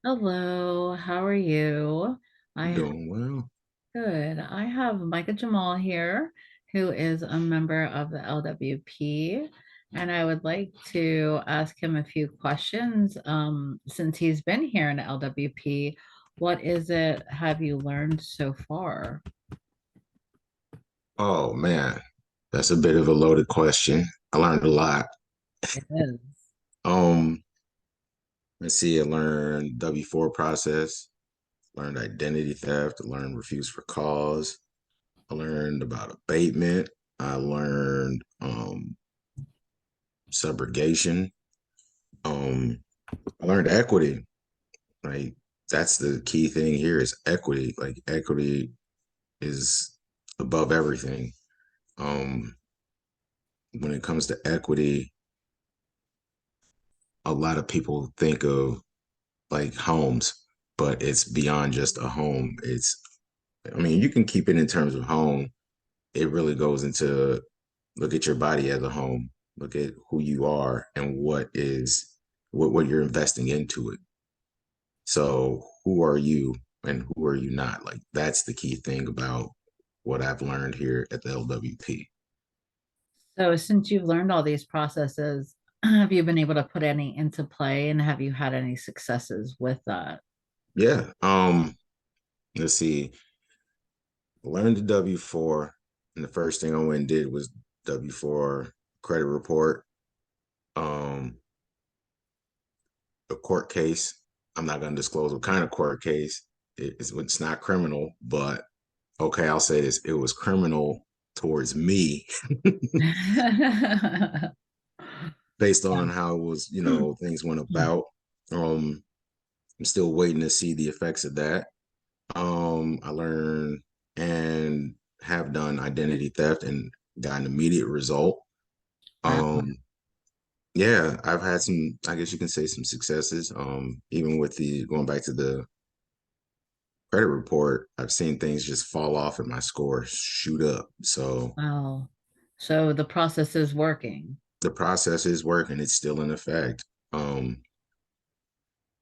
Hello, how are you? I have Doing well. good. I have Micah Jamal here, who is a member of the LWP, and I would like to ask him a few questions. Since he's been here in LWP, what is it have you learned so far? Oh man, that's a bit of a loaded question. I learned a lot. It is. Um, let's see, I learned W4 process, learned identity theft, I learned refuse for cause, I learned about abatement, I learned subrogation, um, I learned equity. Like that's the key thing here is equity. Like equity is above everything. Um, when it comes to equity, a lot of people think of like homes, but it's beyond just a home. I mean, you can keep it in terms of home. It really goes into look at your body as a home, look at who you are and what you're investing into it. So, who are you and who are you not? Like, that's the key thing about what I've learned here at the LWP. So, since you've learned all these processes, have you been able to put any into play, and have you had any successes with that? Yeah. Let's see. Learned the W4, and the first thing I went and did was W4 credit report. Um, a court case. I'm not going to disclose what kind of court case. It's not criminal, but okay, I'll say this: it was criminal towards me based on how it was, things went about. Um, I'm still waiting to see the effects of that. I learned and have done identity theft and got an immediate result. Wow. Um, yeah, I've had some, I guess you can say some successes. Even with the going back to the credit report, I've seen things just fall off and my score shoot up. So Wow. So the process is working. the process is working. It's still in effect. Um,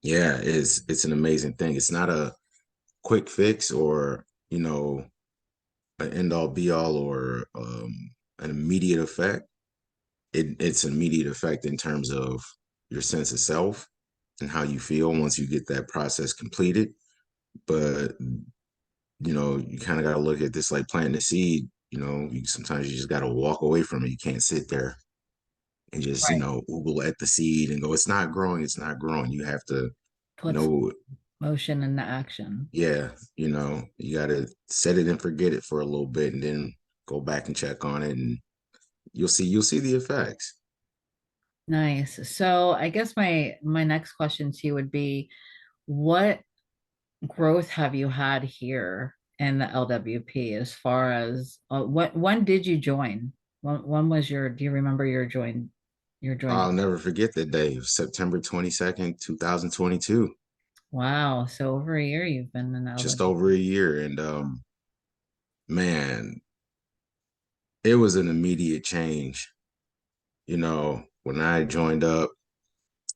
yeah, it's an amazing thing. It's not a quick fix or, an end all be all or an immediate effect. It's an immediate effect in terms of your sense of self and how you feel once you get that process completed. But you kind of got to look at this like planting a seed. Sometimes you just got to walk away from it. You can't sit there and just Right. oogle at the seed and go, it's not growing, it's not growing. You have to, you Puts know, motion into action. yeah, you got to set it and forget it for a little bit, and then go back and check on it, and you'll see the effects. Nice. So I guess my next question to you would be, what growth have you had here in the LWP as far as when did you join? When was do you remember your join? I'll never forget that day, September 22nd, 2022. Wow. So over a year you've been in Just LWP. over a year, and man, it was an immediate change. When I joined up,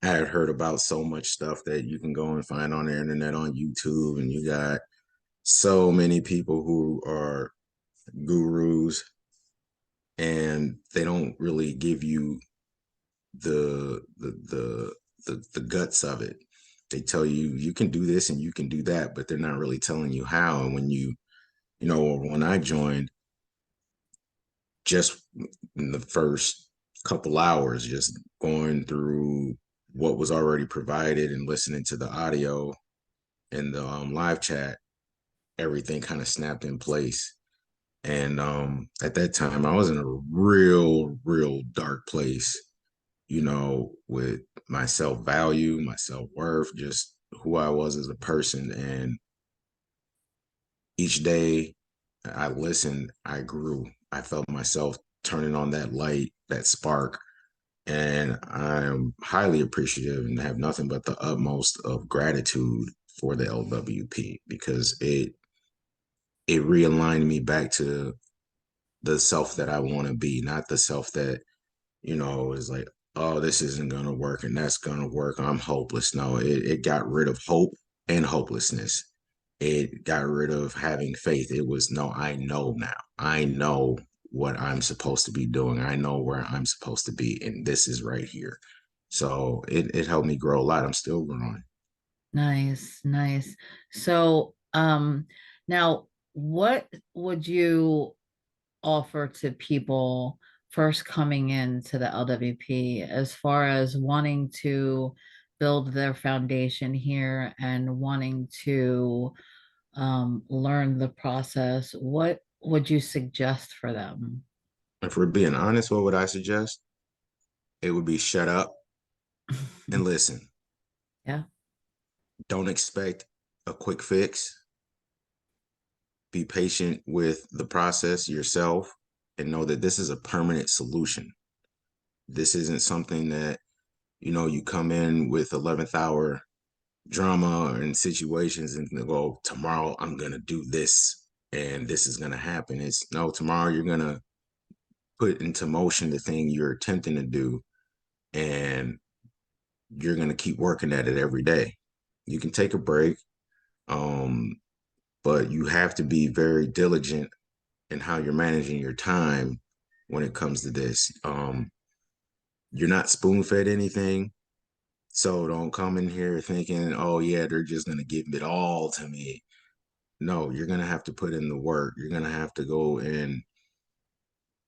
I had heard about so much stuff that you can go and find on the internet on YouTube, and you got so many people who are gurus, and they don't really give you the guts of it. They tell you you can do this and you can do that, but they're not really telling you how. And when I joined, just in the first couple hours, just going through what was already provided and listening to the audio and the live chat, everything kind of snapped in place. And at that time, I was in a real, real dark place, with my self value, my self worth, just who I was as a person. And each day I listened, I grew. I felt myself turning on that light, that spark. And I'm highly appreciative and have nothing but the utmost of gratitude for the LWP because it realigned me back to the self that I want to be, not the self that, is like, oh, this isn't gonna work and that's gonna work. I'm hopeless. No, it got rid of hope and hopelessness. It got rid of having faith. It was no, I know now. I know what I'm supposed to be doing. I know where I'm supposed to be, and this is right here. So it helped me grow a lot. I'm still growing. Nice, nice. So, now what would you offer to people first coming into the LWP as far as wanting to build their foundation here and wanting to learn the process? What would you suggest for them? If we're being honest, what would I suggest? It would be shut up and listen. Yeah, Don't expect a quick fix. Be patient with the process yourself and know that this is a permanent solution. This isn't something that, you come in with 11th hour drama and situations and go, tomorrow I'm going to do this and this is going to happen. It's no, tomorrow you're going to put into motion the thing you're attempting to do and you're going to keep working at it every day. You can take a break, um, but you have to be very diligent in how you're managing your time when it comes to this. You're not spoon fed anything. So don't come in here thinking, oh, yeah, they're just going to give it all to me. No, you're going to have to put in the work. You're going to have to go and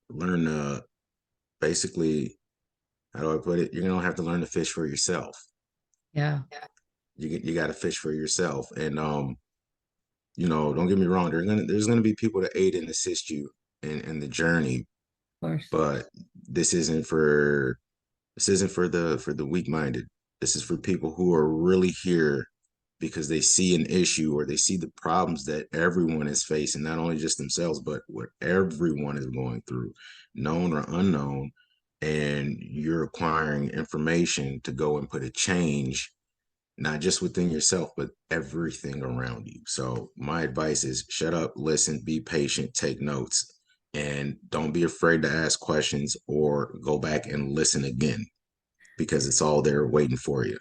learn to basically, how do I put it? You're going to have to learn to fish for yourself. yeah, You got to fish for yourself. And, don't get me wrong. There's gonna be people to aid and assist you in the journey, of course. but this isn't for this isn't for the weak minded. This is for people who are really here because they see an issue or they see the problems that everyone is facing, not only just themselves, but what everyone is going through, known or unknown. And you're acquiring information to go and put a change, not just within yourself, but everything around you. So, my advice is shut up, listen, be patient, take notes, and don't be afraid to ask questions or go back and listen again because it's all there waiting for you.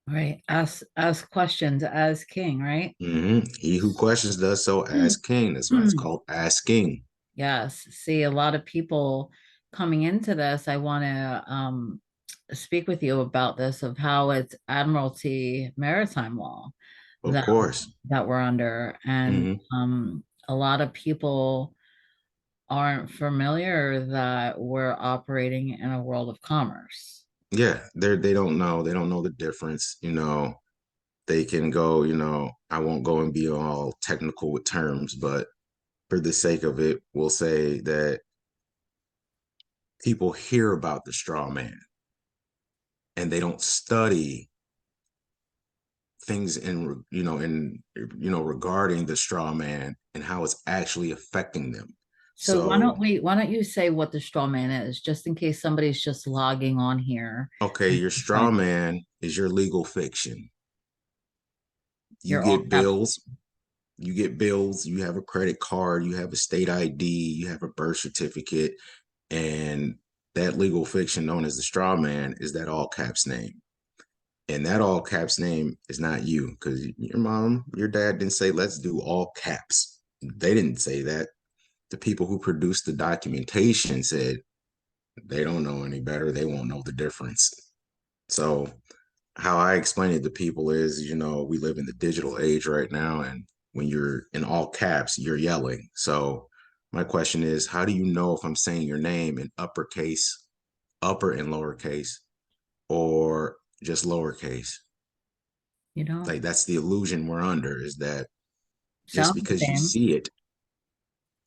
Right. Ask questions as king, right? He who questions does so as king. That's why it's called asking. Yes. See, a lot of people coming into this, I want to speak with you about this of how it's admiralty maritime law Of that course. that we're under. And hmm a lot of people aren't familiar that we're operating in a world of commerce. Yeah, they don't know. They don't know the difference. They can go. I won't go and be all technical with terms, but for the sake of it, we'll say that people hear about the straw man and they don't study things regarding the straw man and how it's actually affecting them. So So, why don't you say what the straw man is, just in case somebody's just logging on here okay, and your straw trying, man is your legal fiction. You you're all get caps. bills, you have a credit card, you have a state ID, you have a birth certificate, and that legal fiction known as the straw man is that all caps name. And that all caps name is not you because your mom, your dad didn't say, let's do all caps. They didn't say that. The people who produced the documentation said they don't know any better. They won't know the difference. So, how I explain it to people is, we live in the digital age right now. And when you're in all caps, you're yelling. So, my question is, how do you know if I'm saying your name in uppercase, upper and lowercase, or just lowercase? You know, Like that's the illusion we're under is that just sounds the because you same. see it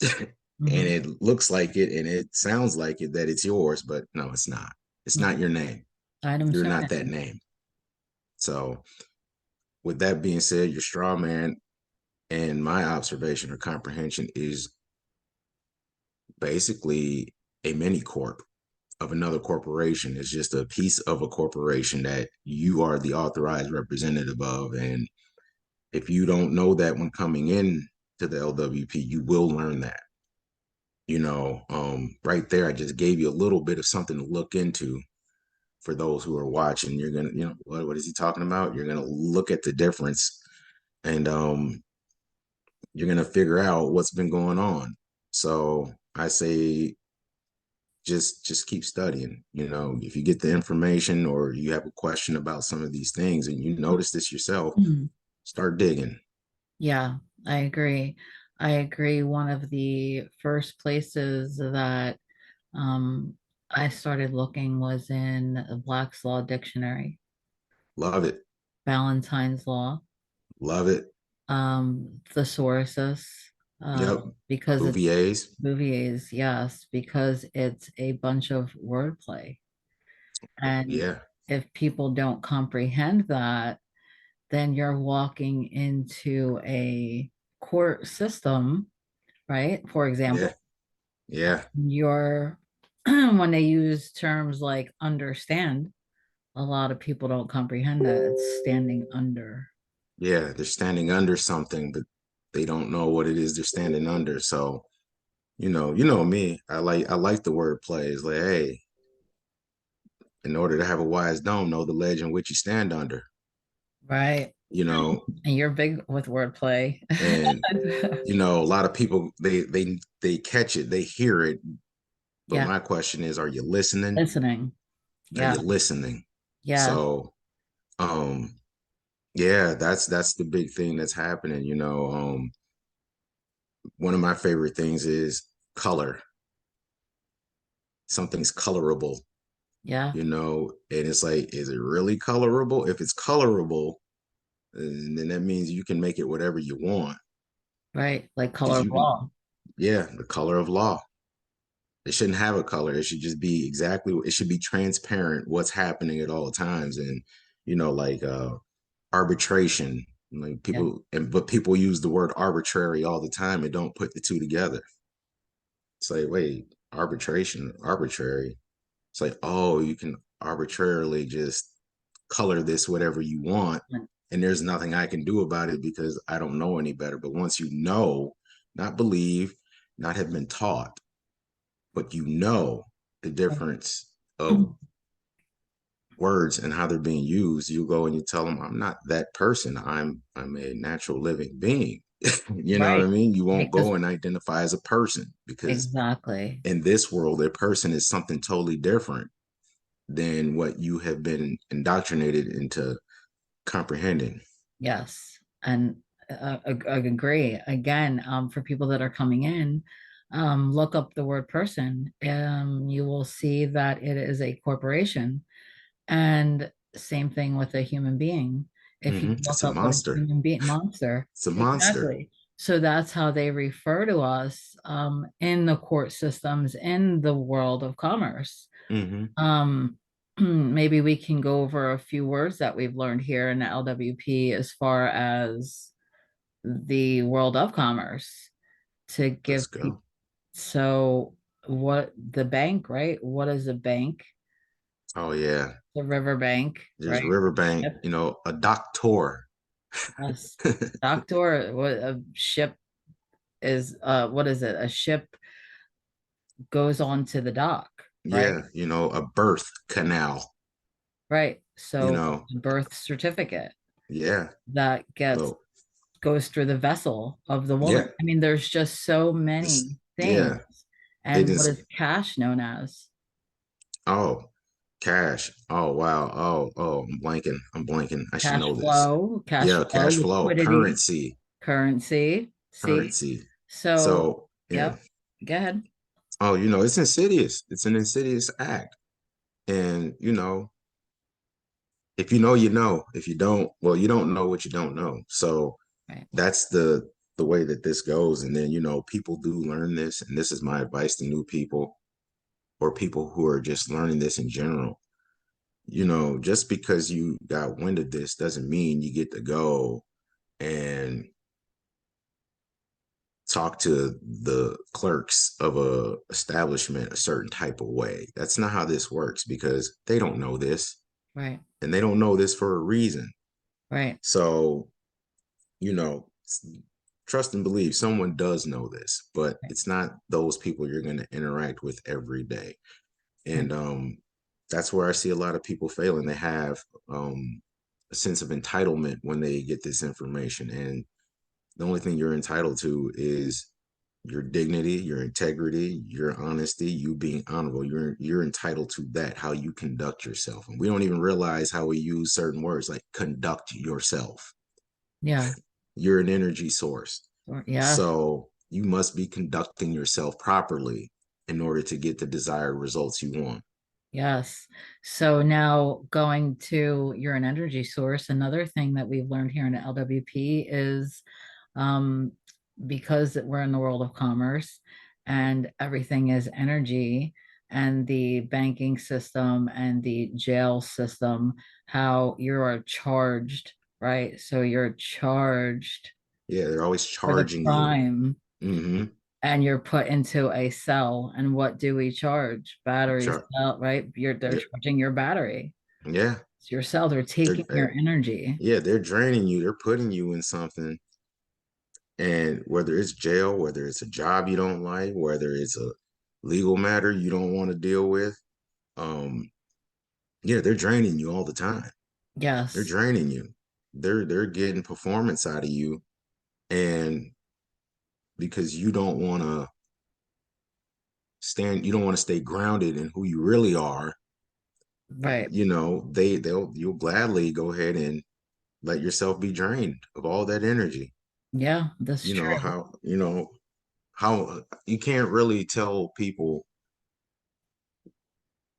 and Hmm. it looks like it and it sounds like it that it's yours, but no, it's not. It's not your name. Item You're not that surname. name. So with that being said, your straw man and my observation or comprehension is basically a mini corp of another corporation. It's just a piece of a corporation that you are the authorized representative of. And if you don't know that when coming in to the LWP, you will learn that. Right there, I just gave you a little bit of something to look into. for those who are watching. You're gonna, what is he talking about? You're gonna look at the difference, and you're gonna figure out what's been going on. So I say just keep studying. If you get the information or you have a question about some of these things and you notice this yourself, Mhm. start digging. Yeah, I agree. I agree. One of the first places that um, I started looking was in a Black's Law Dictionary, Love it. Valentine's Law, Love it. thesaurus, Yep. because it's Bouvier's. Bouviers, yes, because it's a bunch of wordplay. And Yeah. if people don't comprehend that, then you're walking into a court system, right? For Yeah. example, Yeah. you're when they use terms like understand, a lot of people don't comprehend that it's standing under. Yeah. They're standing under something, but they don't know what it is they're standing under. So, you know me. I like the word play. It's like, hey, in order to have a wise dome, know the ledge in which you stand under. Right. You know, And you're big with wordplay. and a lot of people they catch it, they hear it, but Yeah. my question is, are you listening? Listening. Are Yeah. you listening? Yes. So, um, yeah, that's the big thing that's happening. One of my favorite things is color. Something's colorable, Yeah. and it's like, is it really colorable? If it's colorable, then that means you can make it whatever you want. Right. Like Because color of you can, law. yeah, the color of law. It shouldn't have a color. It should just be exactly, it should be transparent what's happening at all times. And, like arbitration, like Yeah. but people use the word arbitrary all the time and don't put the two together. It's like, wait, arbitration, arbitrary. It's like, oh, you can arbitrarily just color this whatever you want. And there's nothing I can do about it because I don't know any better. But once you know, not believe, not have been taught, but the difference of words and how they're being used, you go and you tell them, I'm not that person. I'm a natural living being. You know what I Right. mean? You won't Because go and identify as a person because exactly. in this world, a person is something totally different than what you have been indoctrinated into comprehending. Yes. And I agree. Again, for people that are coming in, look up the word person. You will see that it is a corporation. And same thing with a human being. If you It's look a up what a monster. human being, monster, It's a monster. exactly. So that's how they refer to us in the court systems, in the world of commerce. Hmm. Um, maybe we can go over a few words that we've learned here in the LWP as far as the world of commerce to Let's give people. go. So, what the bank, right? What is a bank? Oh yeah. The river bank, There's right? Riverbank, Ship. a doctor. Yes. Doctor, what a ship is, what is it? A ship goes onto the dock, right? Yeah, a birth canal, Right. you So, know. birth certificate Yeah. that gets So goes through the vessel of the woman. yeah. I mean, there's just so many things. Yeah. They And what just is cash known as? oh, cash. Oh wow. Oh, I'm blanking. I should know this. Cash Yeah, flow, cash flow, liquidity, currency, currency. See? currency. So, So yeah. yep, go ahead. Oh, it's insidious. It's an insidious act. And if you know, you know. If you don't, well, you don't know what you don't know. So Right. that's the way that this goes. And then, people do learn this, and this is my advice to new people or people who are just learning this in general. Just because you got wind of this doesn't mean you get to go and talk to the clerks of a establishment a certain type of way. That's not how this works because they don't know this Right. and they don't know this for a reason. Right. So, you know, trust and believe someone does know this, but Right. it's not those people you're going to interact with every day. Right. And That's where I see a lot of people failing. They have a sense of entitlement when they get this information, and the only thing you're entitled to is your dignity, your integrity, your honesty, you being honorable. You're entitled to that, how you conduct yourself. And we don't even realize how we use certain words like conduct yourself. Yeah. You're an energy source. Yes. So you must be conducting yourself properly in order to get the desired results you want. Yes. So now going to you're an energy source, another thing that we've learned here in LWP is um, because we're in the world of commerce and everything is energy and the banking system and the jail system, how you are charged, right? So you're charged Yeah, they're always for the charging you. crime Mm-hmm. and you're put into a cell. And what do we charge? Batteries, Char- right? They're yeah, charging your battery. yeah. It's your cell. They're taking your energy. Yeah, they're draining you. They're putting you in something. And whether it's jail, whether it's a job you don't like, whether it's a legal matter you don't want to deal with, um, yeah, they're draining you all the time. They're Yes. draining you. They're getting performance out of you, and because you don't want to stay grounded in who you really are. Right. You'll gladly go ahead and let yourself be drained of all that energy. Yeah, that's You know true. how you know how you can't really tell people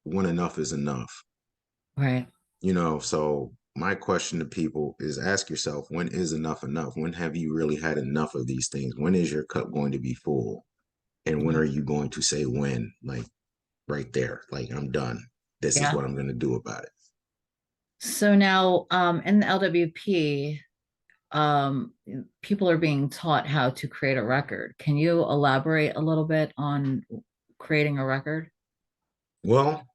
when enough is enough. Right. So my question to people is ask yourself, when is enough enough? When have you really had enough of these things? When is your cup going to be full? And when Yeah. are you going to say when? Like right there, like I'm done. This is Yeah. what I'm going to do about it. So now in the LWP, um, people are being taught how to create a record. Can you elaborate a little bit on creating a record? Well,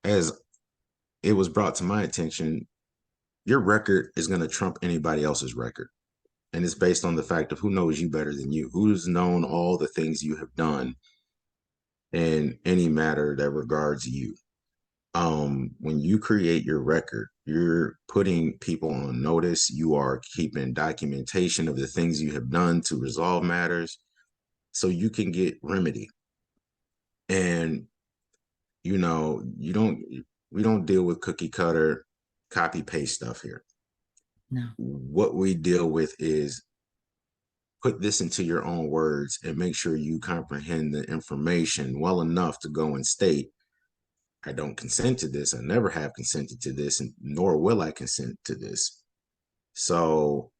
as it was brought to my attention, your record is going to trump anybody else's record. And it's based on the fact of who knows you better than you, who's known all the things you have done in any matter that regards you. When you create your record, you're putting people on notice. You are keeping documentation of the things you have done to resolve matters so you can get remedy. And you don't we don't deal with cookie cutter copy paste stuff here. No. What we deal with is put this into your own words and make sure you comprehend the information well enough to go and state, I don't consent to this. I never have consented to this, and nor will I consent to this. So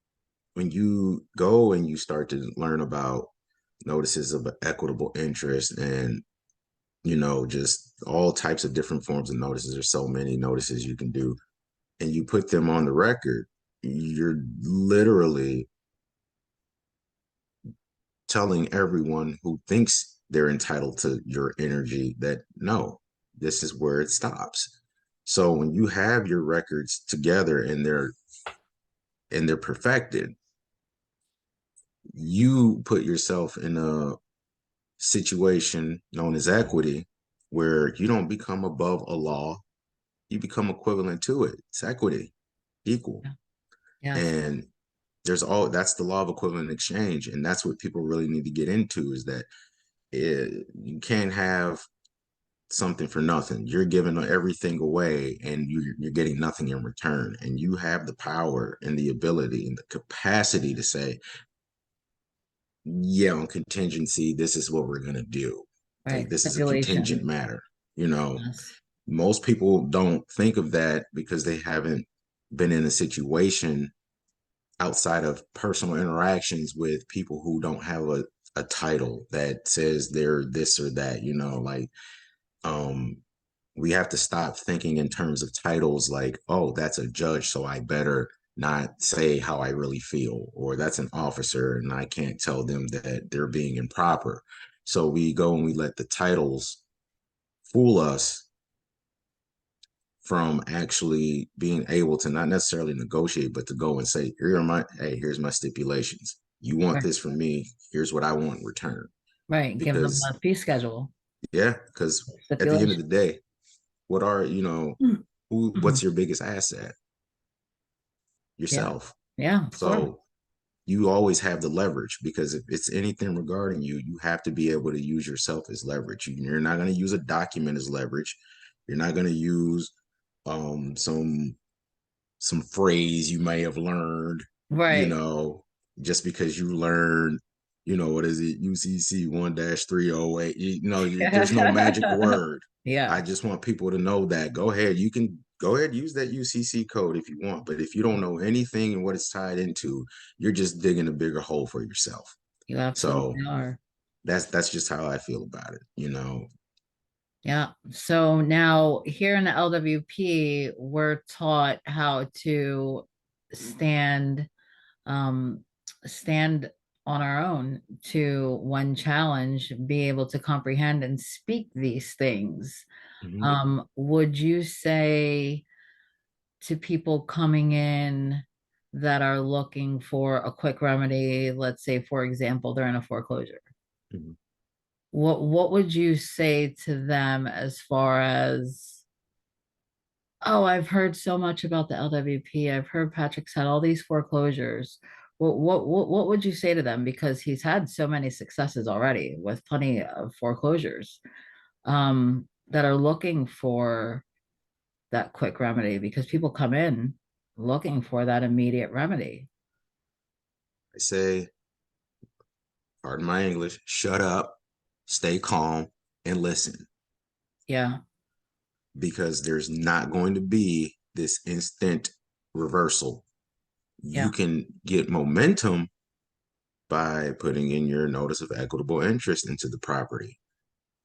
when you go and you start to learn about notices of equitable interest and just all types of different forms of notices, there's so many notices you can do, and you put them on the record, you're literally telling everyone who thinks they're entitled to your energy that no, this is where it stops. So when you have your records together and they're perfected, you put yourself in a situation known as equity where you don't become above a law, you become equivalent to it. It's equity, equal. Yeah. Yes. And that's the law of equivalent exchange. And that's what people really need to get into is that you can't have something for nothing. You're giving everything away and you're getting nothing in return. And you have the power and the ability and the capacity to say, yeah, on contingency, this is what we're going to do. Like, Right. this is a contingent Stipulation. matter. You know, Yes. most people don't think of that because they haven't been in a situation outside of personal interactions with people who don't have a title that says they're this or that, like um we have to stop thinking in terms of titles like, oh, that's a judge, so I better not say how I really feel, or that's an officer and I can't tell them that they're being improper. So we go and we let the titles fool us from actually being able to not necessarily negotiate, but to go and say, here's my stipulations. You want Right. this from me, here's what I want in return. Right. Give them Because a fee schedule. yeah, because at the end of Stipulation. the day, What are, you know, what's Mhm. your biggest asset? Yeah. Yourself. Yeah, of course. So you always have the leverage, because if it's anything regarding you, you have to be able to use yourself as leverage. You're not going to use a document as leverage. You're not going to use some phrase you may have learned, you Right. know, just because you learned, you know, what is it, UCC 1-308, you know, there's no magic word. I Yeah. just want people to know that. Go ahead, you can go ahead, use that UCC code if you want, but if you don't know anything and what it's tied into, you're just digging a bigger hole for yourself. You absolutely So are. that's just how I feel about it, you know. Yeah. So now here in the LWP, we're taught how to stand um stand on our own to one challenge, be able to comprehend and speak these things. Mhm, Would you say to people coming in that are looking for a quick remedy, let's say for example, they're in a foreclosure, mhm. what would you say to them as far as, oh, I've heard so much about the LWP. I've heard Patrick's had all these foreclosures. What would you say to them? Because he's had so many successes already with plenty of foreclosures, that are looking for that quick remedy, because people come in looking for that immediate remedy. I say, pardon my English, shut up, stay calm, and listen, Yeah, because there's not going to be this instant reversal. You yeah, can get momentum by putting in your notice of equitable interest into the property.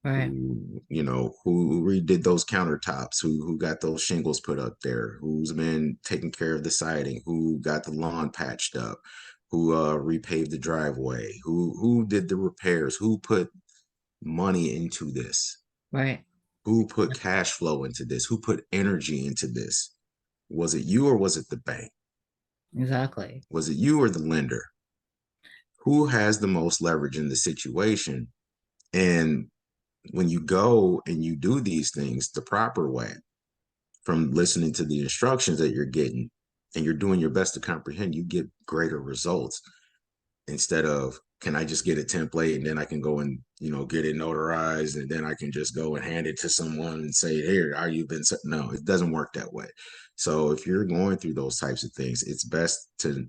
right, Who, you know, who redid those countertops, who got those shingles put up there, who's been taking care of the siding, who got the lawn patched up, who repaved the driveway, who did the repairs, who put money into this, right, who put cash flow into this, who put energy into this. Was it you or was it the bank? exactly. Was it you or the lender? Who has the most leverage in the situation? And when you go and you do these things the proper way, from listening to the instructions that you're getting, and you're doing your best to comprehend, you get greater results, instead of, can I just get a template and then I can go and, you know, get it notarized and then I can just go and hand it to someone and say, here, are you been, no, it doesn't work that way. So if you're going through those types of things, it's best to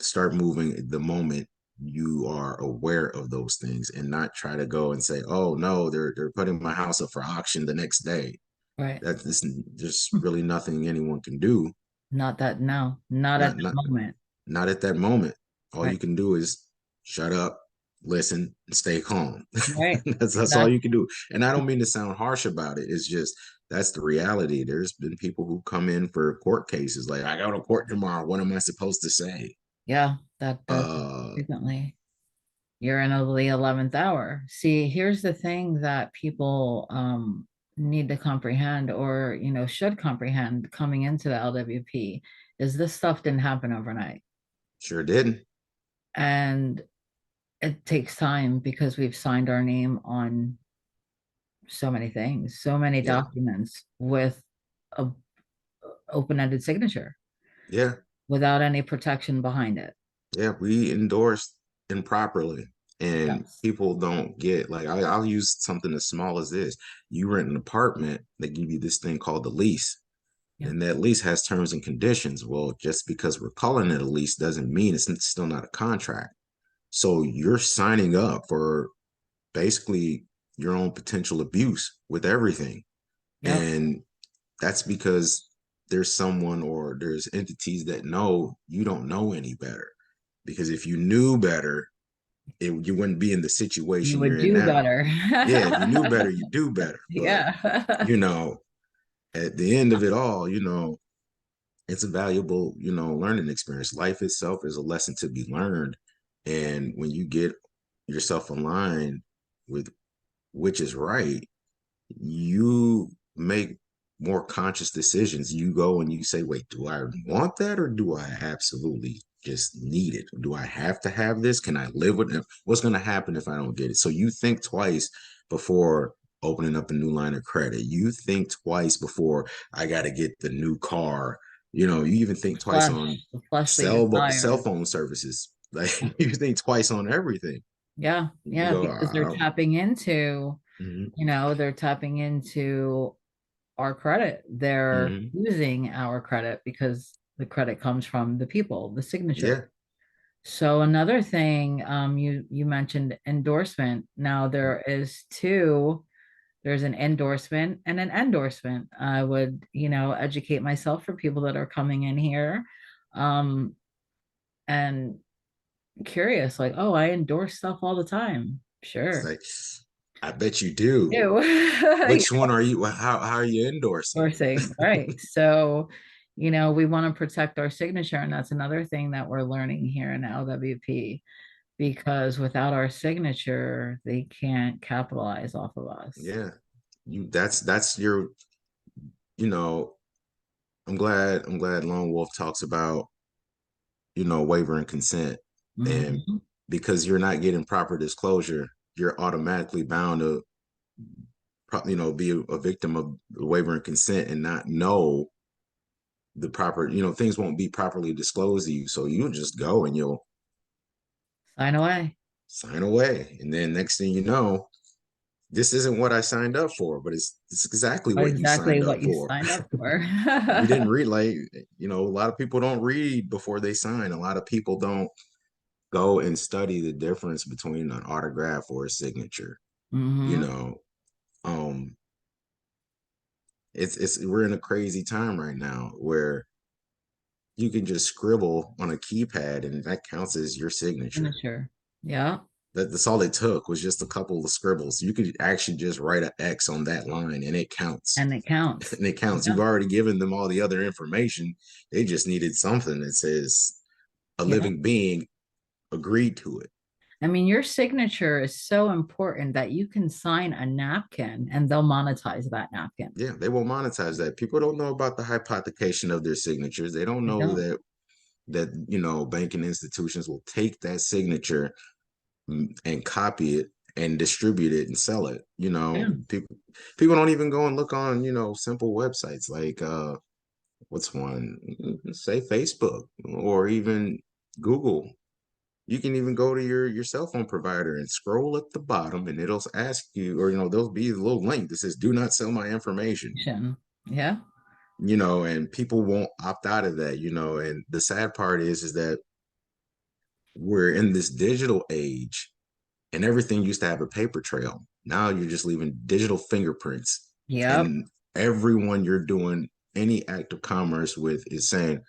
start moving the moment you are aware of those things, and not try to go and say, oh no, they're putting my house up for auction the next day. Right. That's this, there's really nothing anyone can do. Not that, no, not at Not the not moment. not at that moment. All Right. you can do is shut up, listen, and stay calm. Right. That's all Exactly. you can do. And I don't mean to sound harsh about it. It's just, that's the reality. There's been people who come in for court cases like, I go to court tomorrow. What am I supposed to say? Yeah, that does Uh, frequently. You're in the 11th hour. See, here's the thing that people need to comprehend, or should comprehend coming into the LWP, is this stuff didn't happen overnight. sure didn't. And it takes time because we've signed our name on so many things, so many Yeah, documents with a open-ended signature yeah, without any protection behind it. yeah. We endorsed improperly, and Yes. people don't get, like, I'll use something as small as this. You rent an apartment, they give you this thing called the lease. Yeah. And that lease has terms and conditions. Well, just because we're calling it a lease doesn't mean it's still not a contract. So you're signing up for basically your own potential abuse with everything. Yep. And that's because there's someone, or there's entities that know you don't know any better. Because if you knew better, you wouldn't be in the You situation you're would in do now. better. Yeah, if you knew better, you do better. But, Yeah. you know, at the end of it all, you know, it's a valuable, you know, learning experience. Life itself is a lesson to be learned. And when you get yourself aligned with which is right, you make more conscious decisions. You go and you say, wait, do I want that, or do I absolutely just need it? Do I have to have this? Can I live with it? What's going to happen if I don't get it? So you think twice before opening up a new line of credit. You think twice before I got to get the new car. You even think twice on The fleshly cell desires. phone services. Like you think twice on everything. Yeah, You yeah, go, because they're tapping into, mhm, they're tapping into our credit. They're mhm. using our credit because the credit comes from the people, the signature. Yeah. So another thing, you mentioned endorsement. Now there's an endorsement and an endorsement. I would, educate myself for people that are coming in here, um, and curious, like, oh, I endorse stuff all the time. It's Sure. like, I bet you do. Ew. Which one are you? How are you endorsing? Endorsing, right. So, we want to protect our signature, and that's another thing that we're learning here in LWP, because without our signature, they can't capitalize off of us. Yeah, that's your. You know, I'm glad Lone Wolf talks about wavering consent, and Mhm. because you're not getting proper disclosure, you're automatically bound to be a victim of wavering consent and not know the proper. Things won't be properly disclosed to you, so you'll just go and you'll Sign away. sign away, and then next thing you know, this isn't what I signed up for, but it's exactly Or what you exactly signed up what you for. signed up for. You didn't read, like, a lot of people don't read before they sign. A lot of people don't go and study the difference between an autograph or a signature. You Hmm. know, um, it's we're in a crazy time right now where you can just scribble on a keypad and that counts as your signature. Signature. Yeah. That's all it took was just a couple of scribbles. You could actually just write an X on that line and it counts. And it counts. And it counts. Yeah. You've already given them all the other information. They just needed something that says a Yeah. living being agreed to it. I mean, your signature is so important that you can sign a napkin and they'll monetize that napkin. Yeah, they will monetize that. People don't know about the hypothecation of their signatures. They don't They know don't. that banking institutions will take that signature, and copy it and distribute it and sell it. Yeah. People don't even go and look on simple websites like what's one, say Facebook or even Google. You can even go to your cell phone provider and scroll at the bottom and it'll ask you, or there'll be a little link that says do not sell my information. Yeah. And people won't opt out of that. And the sad part is that we're in this digital age and everything used to have a paper trail. Now you're just leaving digital fingerprints, Yep. and everyone you're doing any act of commerce with is saying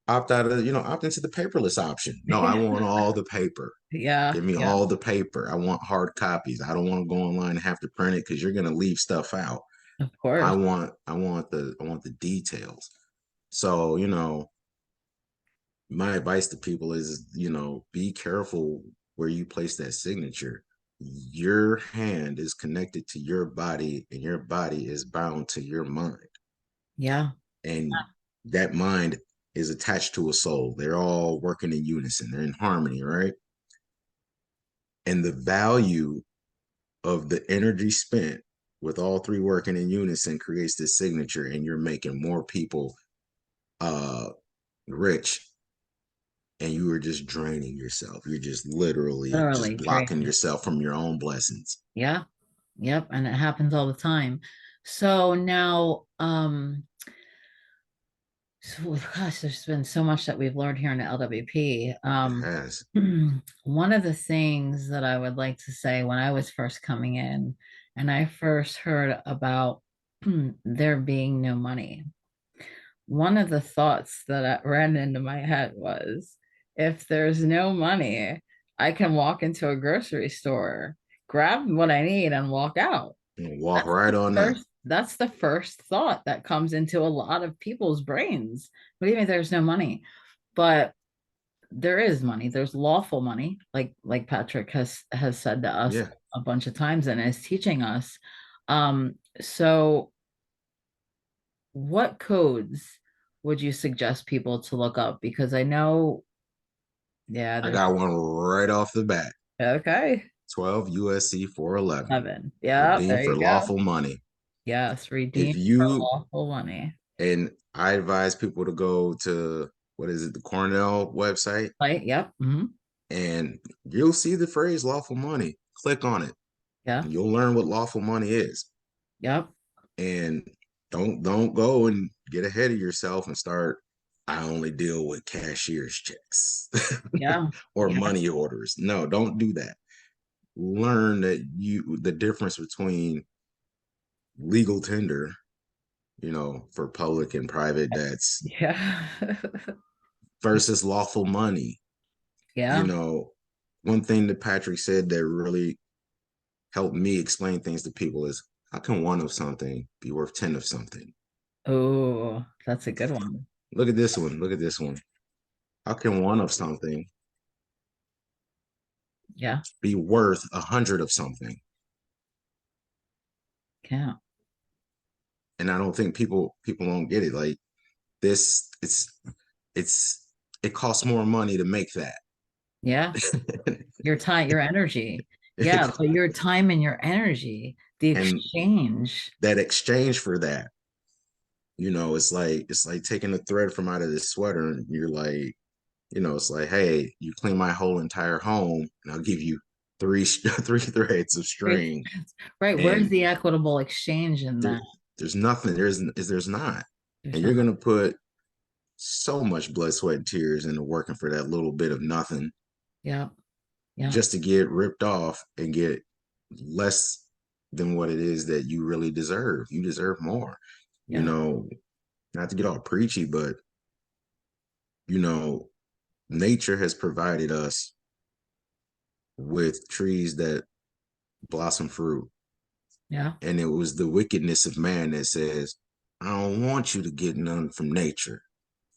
opt out of opt into the paperless option. No, I want all the paper. Yeah. Give me Yeah. all the paper. I want hard copies. I don't want to go online and have to print it because you're going to leave stuff out. Of I course. want I want the details. So, my advice to people is, be careful where you place that signature. Your hand is connected to your body, and your body is bound to your mind. Yeah. And that mind is attached to a soul. They're all working in unison, they're in harmony, right? And the value of the energy spent with all three working in unison creates this signature, and you're making more people uh rich, and you are just draining yourself. You're just literally just Thoroughly blocking trained. yourself from your own blessings. Yeah. Yep. And it happens all the time. So now, so, gosh, there's been so much that we've learned here in the LWP. It has. One of the things that I would like to say when I was first coming in and I first heard about there being no money, one of the thoughts that ran into my head was, if there's no money, I can walk into a grocery store, grab what I need, and walk out. Walk right on out. That's the first thought that comes into a lot of people's brains. What do you mean there's no money? But there is money. There's lawful money, like Patrick has said to us Yeah. a bunch of times and is teaching us. So what codes would you suggest people to look up? Because I know, yeah, I there's got one right off the bat. okay. 12 USC 411. 7. Yeah, Redeem there for you go. lawful money. Yes, If redeemed for you lawful money. and I advise people to go to what is it, the Cornell website, Right? Yep. and you'll see the phrase lawful money. Click on it, Yeah. and you'll learn what lawful money is. Yep. And don't go and get ahead of yourself and start. I only deal with cashier's checks Yeah. or Yeah. money orders. No, don't do that. Learn that you the difference between legal tender, for public and private debts Yeah. versus lawful money. You Yeah. know, one thing that Patrick said that really helped me explain things to people is how can one of something be worth 10 of something? Oh, that's a good one. Look at this one. Look at this one. How can one of something Yeah. be worth 100 of something? Yeah. And I don't think people don't get it. Like this, it's it costs more money to make that. Yeah. Your time, your energy. It Yeah, costs, but your time and your energy, the and exchange. that exchange for that, it's like taking a thread from out of this sweater, and you're like, it's like, hey, you clean my whole entire home, and I'll give you three three threads of Right. string, Right. Where's and the equitable exchange in there, that? there's nothing. There's not, There's and you're not. gonna put so much blood, sweat, and tears into working for that little bit of nothing Yeah. Yeah. just to get ripped off and get less than what it is that you really deserve. You deserve more. You Yeah. know, not to get all preachy, but you know, nature has provided us with trees that blossom fruit. Yeah. And it was the wickedness of man that says, I don't want you to get none from nature.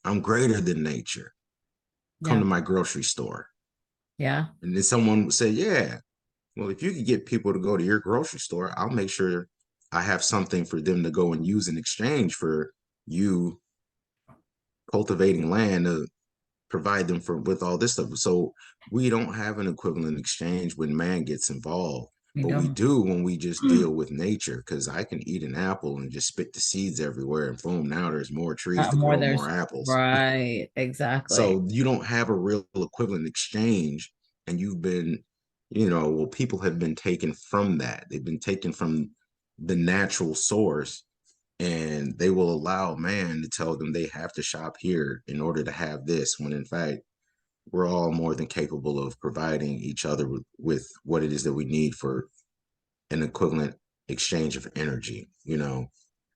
I'm greater than nature. Come Yeah. to my grocery store. Yeah. And then someone would say, yeah, well, if you could get people to go to your grocery store, I'll make sure I have something for them to go and use in exchange for you cultivating land to provide them for with all this stuff. So we don't have an equivalent exchange when man gets involved, We but we don't. do when we just deal with nature. Because I can eat an apple and just spit the seeds everywhere, and boom, now there's more trees Not to more grow more there's apples. right. Exactly. So you don't have a real equivalent exchange, and you've been, well, people have been taken from that. They've been taken from the natural source, and they will allow man to tell them they have to shop here in order to have this, when in fact we're all more than capable of providing each other with what it is that we need for an equivalent exchange of energy.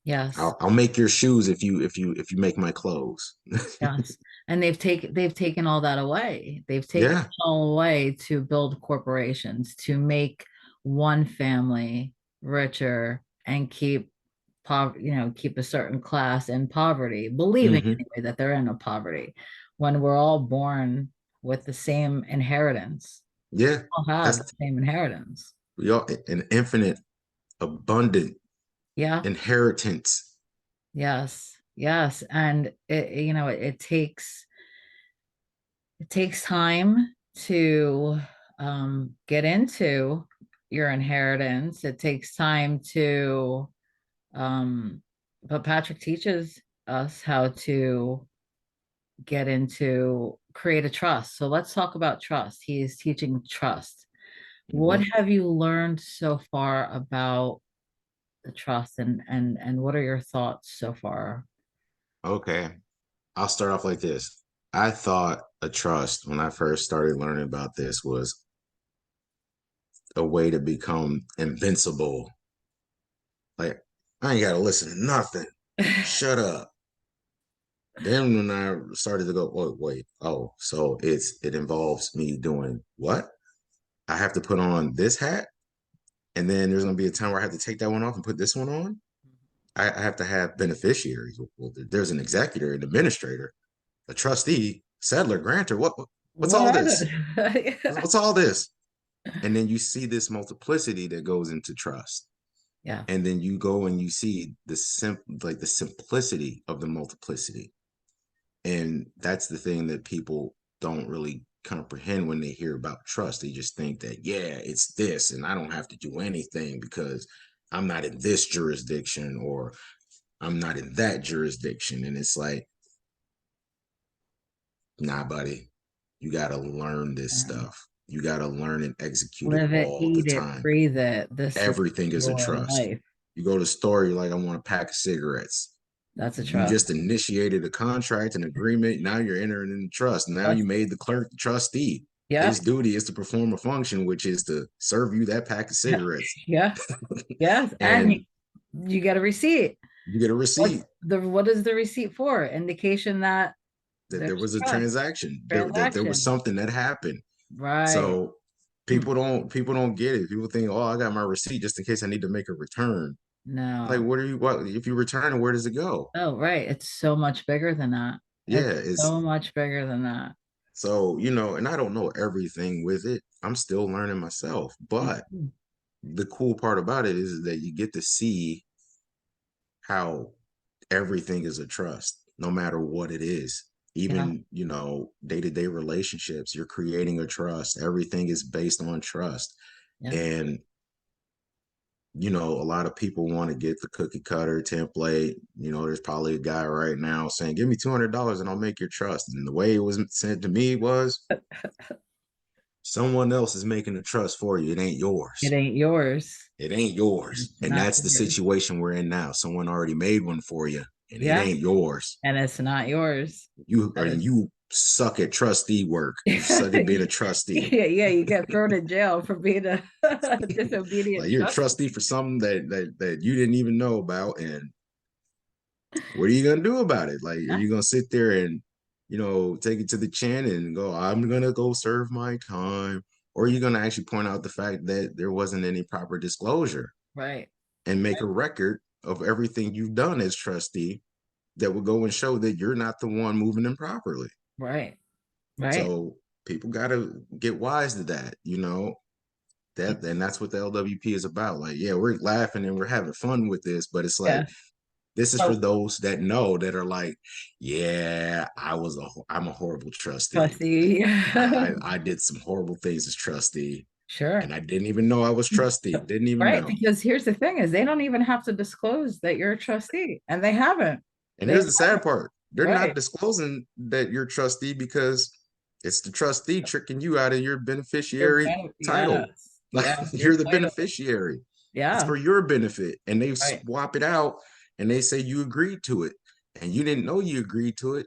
Yes. I'll make your shoes if you make my clothes. Yes. And they've taken all that away. They've taken it Yeah. all away to build corporations, to make one family richer and keep a certain class in poverty, believing Hmm. anyway that they're in a poverty when we're all born with the same inheritance. Yeah. All have the That's same inheritance. we all an infinite, abundant Yeah. inheritance. Yes. Yes. And it takes time to get into your inheritance. It takes time to, but Patrick teaches us how to get into create a trust. So let's talk about trust. He is teaching trust. What Hmm. have you learned so far about the trust and what are your thoughts so far? Okay. I'll start off like this. I thought a trust when I first started learning about this was a way to become invincible. Like, I ain't got to listen to nothing. Shut up. Then when I started to go, wait, oh, so it involves me doing what? I have to put on this hat, and then there's gonna be a time where I have to take that one off and put this one on. I have to have beneficiaries. Well, there's an executor, an administrator, a trustee, settler, grantor. What's all What? this? What's all this? And then you see this multiplicity that goes into trust. Yeah. And then you go and you see the simplicity of the multiplicity. And that's the thing that people don't really comprehend when they hear about trust. They just think that, yeah, it's this, and I don't have to do anything because I'm not in this jurisdiction or I'm not in that jurisdiction. And it's like, nah, buddy, you got to learn this Um, stuff. You got to learn and execute it live it, all the eat it, time. breathe it. This is Everything is a your trust. life. You go to the store, you're like, I want a pack of cigarettes. That's a You trust. just initiated a contract, an agreement. Now you're entering in trust. Now you Trust. made the clerk the trustee. Yeah. His duty is to perform a function, which is to serve you that pack of cigarettes. Yeah. Yes. And And you get a receipt. you get a receipt What is the receipt for? Indication that that there there's was a trust, transaction, that there was transaction. something that happened. Right. So Mm. people don't get it. People think, oh, I got my receipt just in case I need to make a return. Like, No. what if you return it, where does it go? Oh, right. It's so much bigger than that. Yeah, It's it's so much bigger than that. so, and I don't know everything with it. I'm still learning myself. But Mhm. the cool part about it is that you get to see how everything is a trust, no matter what it is. Yeah. Even, day-to-day relationships, you're creating a trust. Everything is based on trust. Yeah. And, a lot of people want to get the cookie cutter template. There's probably a guy right now saying, give me $200 and I'll make your trust. And the way it was said to me was, someone else is making the trust for you. It ain't It yours. ain't yours. It ain't yours. It's And not that's the yours. situation we're in now. Someone already made one for you and it Yeah. ain't yours. And it's not yours. That is You suck at trustee work. You suck at being a trustee. yeah, yeah, you get thrown in jail for being a Like, disobedient you're a trust. trustee for something that you didn't even know about. And what are you gonna do about it? Like, are Yeah. you gonna sit there and, take it to the chin and go, I'm gonna go serve my time? Or are you gonna actually point out the fact that there wasn't any proper disclosure Right. and make a record of everything you've done as trustee that will go and show that you're not the one moving improperly? Right. Right. So people got to get wise to that, and that's what the LWP is about. Like, yeah, we're laughing and we're having fun with this, but it's like, Yeah. this is for So those that know, that are like, yeah, I'm a horrible trustee. Like, trustee. I did some horrible things as trustee, Sure. and I didn't even know I was trustee. Didn't even Right. know. Because here's the thing is they don't even have to disclose that you're a trustee. And they haven't. And They here's the sad haven't. part. They're not Right. disclosing that you're trustee because it's the trustee tricking you out of your beneficiary title. Yes. Like, Yes. Your you're the title. beneficiary. It's Yeah. for your benefit. And they Right. swap it out and they say you agreed to it. And you didn't know you agreed to it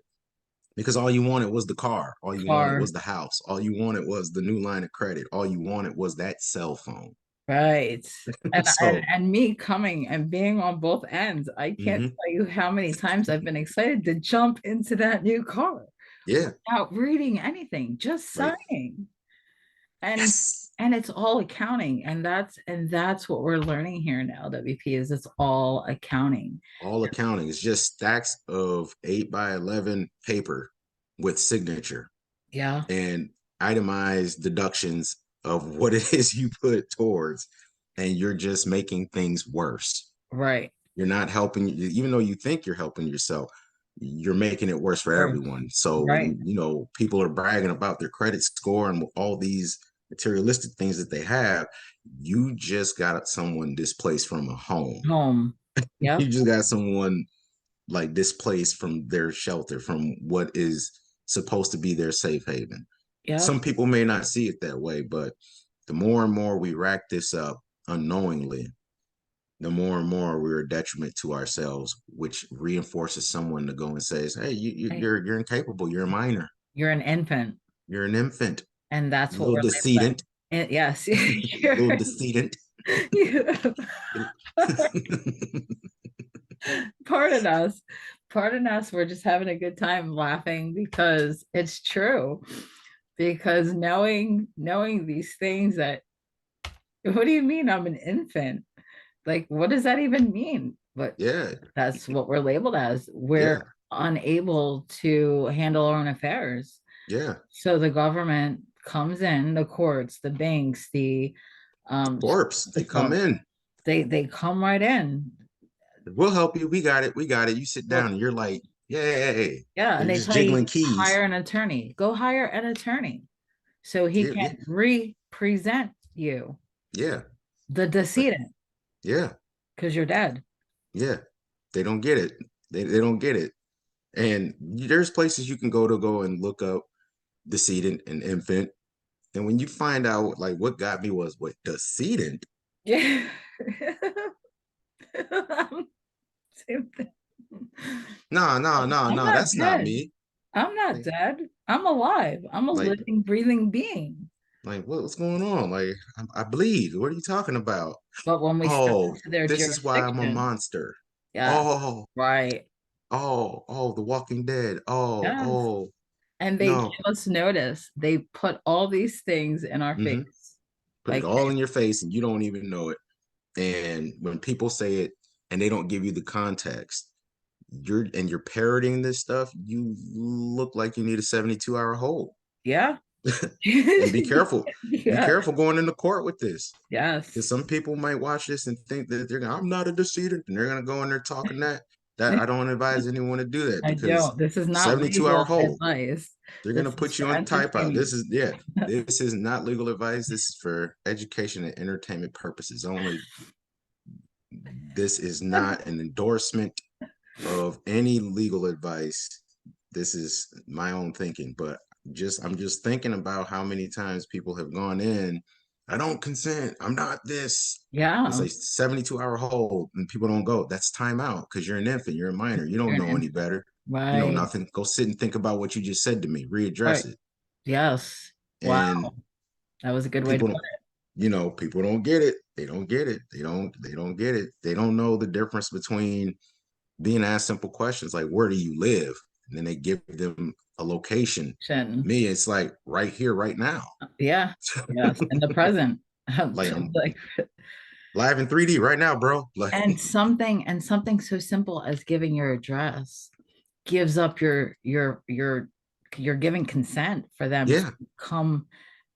because all you wanted was the car. All you wanted Car. was the house. All you wanted was the new line of credit. All you wanted was that cell phone. Right. So, And me coming and being on both ends, I can't mhm, tell you how many times I've been excited to jump into that new car yeah, without reading anything, just like, signing. And yes. it's all accounting. And that's what we're learning here in LWP is it's all accounting. All accounting is just stacks of 8 by 11 paper with signature Yeah. and itemized deductions of what it is you put towards, and you're just making things worse. Right. You're not helping, even though you think you're helping yourself, you're making it worse for Or everyone. So right. when, people are bragging about their credit score and all these materialistic things that they have, you just got someone displaced from a home. Home. You Yep. just got someone like displaced from their shelter, from what is supposed to be their safe haven. Yep. Some people may not see it that way, but the more and more we rack this up unknowingly, the more and more we're a detriment to ourselves, which reinforces someone to go and says, "Hey, Right. you're incapable. You're a minor. You're an infant. You're an infant. And that's what Little we're decedent. labeling. Yes. Little You're, decedent." you, pardon us. Pardon us. We're just having a good time laughing because it's true. Because knowing these things that what do you mean I'm an infant? Like, what does that even mean? But Yeah, that's what we're labeled as. We're yeah, unable to handle our own affairs. yeah. So the government comes in, the courts, the banks, the Corpse, they come system, in. they come right in. We'll help you. We got it. We got it. You sit down Well, and you're like, yay. yeah, They're and they just tell you jiggling keys. hire an attorney. Go hire an attorney. So he Yeah, yeah, can represent you, yeah, the like, decedent, yeah, because you're dead. yeah. They don't get it. They don't get it. And there's places you can go and look up decedent and infant. And when you find out, like, what got me was what decedent. Yeah. Same thing. No, no, no, I'm no, not that's not dead. me. I'm not Like, dead. I'm alive. I'm a like, living, breathing being. what's going on? Like, I bleed. What are you talking about? But when we step Oh, into their this is why I'm a jurisdiction, monster. yeah, Oh, right. The Walking Dead. Oh, Yes. oh, And they no. give us notice. They put all these things in our Hmm. face. Put it Like, all in your face and you don't even know it. And when people say it and they don't give you the context, you're parroting this stuff, you look like you need a 72-hour hold. yeah. And be careful. Be Yeah. careful going into court with this. Because Yes. some people might watch this and think that I'm not a decedent, and they're gonna go in there talking that. That I don't advise anyone to do that I because don't. This is not 72-hour legal hold. advice. They're This gonna is put you for on timeout. entertainment. This is not legal advice. This is for education and entertainment purposes only. This is not an endorsement of any legal advice. This is my own thinking, but I'm just thinking about how many times people have gone in. I don't consent. I'm not this. It's Yeah. like 72-hour hold, and people don't go. That's timeout because you're an infant, you're a minor, you You're don't an know any infant. better. You know Right. nothing. Go sit and think about what you just said to me. Right. Readdress it. Yes. Wow. And That was a good way to people put don't, people don't get it. They don't get it. They don't get it. They don't know the difference between being asked simple questions like, where do you live? And then they give them a location. it. Me, it's like right here, right now. Yeah. Yes. In the present. Like I'm Like, live in 3D right now, bro. Like, and something so simple as giving your address gives up you're giving consent for them to yeah, come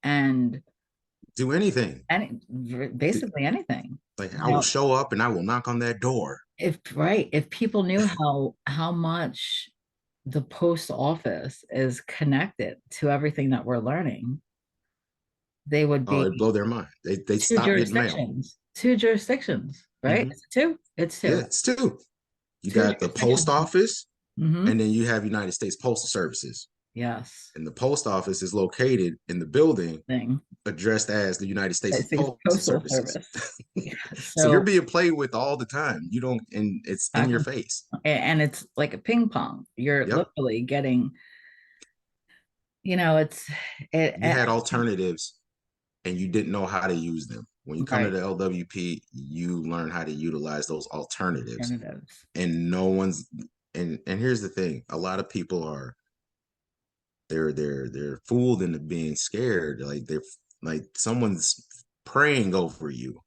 and do anything. any basically anything. Like I will Now, show up and I will knock on that door. if people knew how much the post office is connected to everything that we're learning, they would Oh, be it blow their mind. They two stop getting mail. jurisdictions. Two jurisdictions, right? Hmm. Is it two? It's Yeah, two. it's two. You Two got the post jurisdictions. office, Mm-hmm. and then you have United States Postal Services. Yes. And the post office is located in the building Thing. addressed as the United States I think it's Postal postal Services. service. So you're So being played with all the time. You don't, and it's in back your and face. and it's like a ping pong. You're Yep. literally getting, it's You had alternatives and you didn't know how to use them. When you come to right the LWP, you learn how to utilize those alternatives. alternatives. And no one's and here's the thing. A lot of people are they're fooled into being scared. Like they're like someone's praying over you.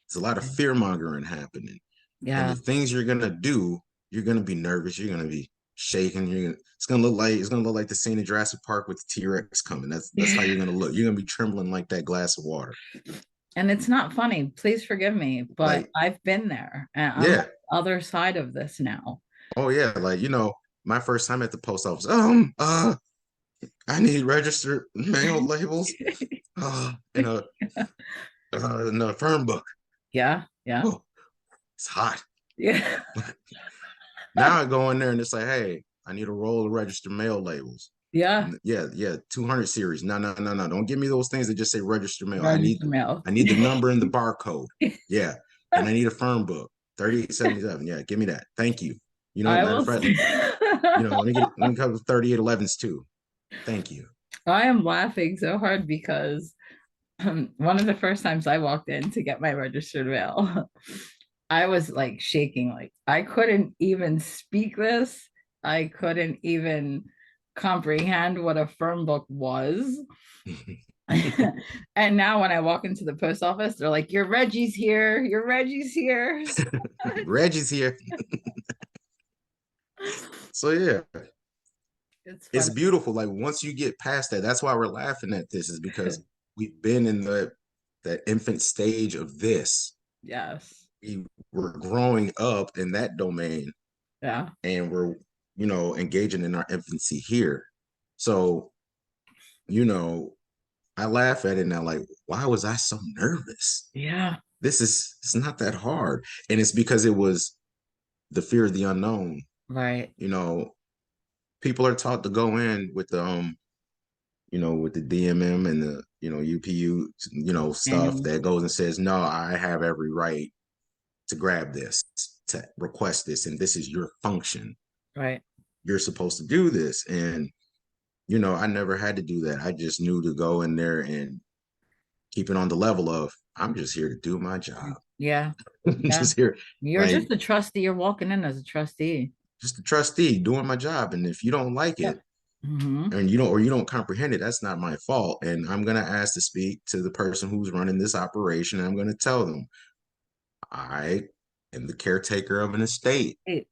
There's a lot of fear mongering happening. And the Yeah. things you're gonna do, you're gonna be nervous. You're gonna be shaking. It's gonna look like the scene in Jurassic Park with the T-Rex coming. That's how you're gonna look. You're gonna be trembling like that glass of water. And it's not funny. Please forgive me, but Like, I've been there and I'm on yeah, the other side of this now. oh yeah, like my first time at the post office. I need registered mail labels. In a firm book. Yeah. Yeah. Oh, it's hot. Yeah. Now I go in there and it's like, hey, I need a roll of registered mail labels. Yeah. Yeah, yeah, 200 series. No, no, no, no. Don't give me those things that just say register mail. Register mail. I need the number and the barcode. Yeah. And I need a firm book. 3877. Yeah, give me that. Thank you. I Matter will of fact, let me cover 3811s too. Thank you. I am laughing so hard because one of the first times I walked in to get my registered mail, I was like shaking, like I couldn't even speak this. I couldn't even comprehend what a firm book was. And now when I walk into the post office, they're like, your Reggie's here, your Reggie's here. Reggie's here. So yeah, It's it's funny. beautiful. Like once you get past that, that's why we're laughing at this, is because we've been in that infant stage of this. Yes. We were growing up in that domain Yeah. and we're, engaging in our infancy here. So, you know, I laugh at it now, like, why was I so nervous? Yeah. It's not that hard. And it's because it was the fear of the unknown. Right. You know, people are taught to go in with the with the DMM and the, UPU, stuff Manual. that goes and says, no, I have every right to grab this, to request this, and this is your function. Right. You're supposed to do this. And, I never had to do that. I just knew to go in there and keep it on the level of, I'm just here to do my job. Yeah. Yeah. Just here, You're like, just a trustee. You're walking in as a trustee. just a trustee doing my job. And if you don't like Yeah. it, Mm-hmm. and you don't comprehend it, that's not my fault. And I'm going to ask to speak to the person who's running this operation. And I'm going to tell them, I am the caretaker of an estate, Hey,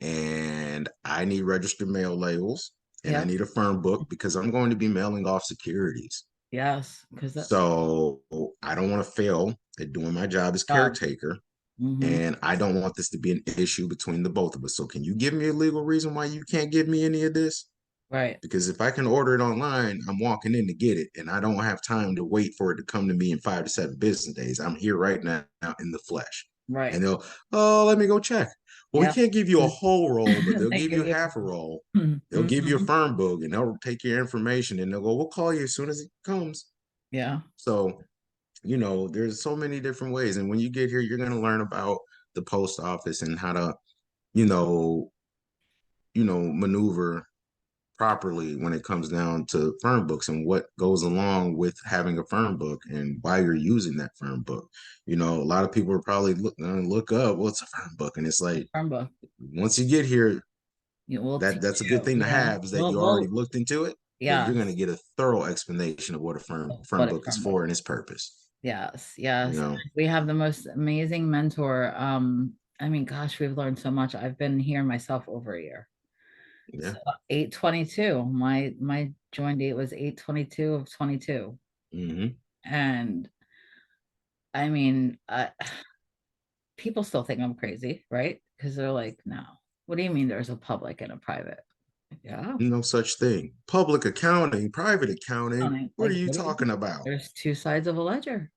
and I need registered mail labels, and I yeah. need a firm book because I'm going to be mailing off securities. Yes. Because that's So I don't want to fail at doing my job as job. caretaker. Mm-hmm. And I don't want this to be an issue between the both of us. So can you give me a legal reason why you can't give me any of this? Right. Because if I can order it online, I'm walking in to get it, and I don't have time to wait for it to come to me in 5 to 7 business days. I'm here right now in the flesh. Right. And they'll, oh, let me go check. Well, we Yeah. can't give you a whole roll, but they'll They give give you you. half a roll. They'll give you a Mm-hmm. firm book, and they'll take your information, and they'll go, we'll call you as soon as it comes. Yeah. So, there's so many different ways. And when you get here, you're going to learn about the post office and how to, you know, maneuver properly when it comes down to firm books and what goes along with having a firm book and why you're using that firm book. A lot of people are probably look up what's a firm book, and it's like Remember, once you get here, we'll that's teach a good you. thing to Yeah. have, is that you already looked into it, but you're going to Yes. get a thorough explanation of what a firm What a book is firm book. for and its purpose. Yes. You Yes. know, We have the most amazing mentor. I mean, gosh, we've learned so much. I've been here myself over a year. yeah. So 8/22. My join date was 8/22 of 22. Hmm. And I mean, people still think I'm crazy, right? Because they're like, no, what do you mean there's a public and a private? Yeah. No such thing. Public accounting, private accounting. What are Like, you what do you talking mean? about? There's two sides of a ledger.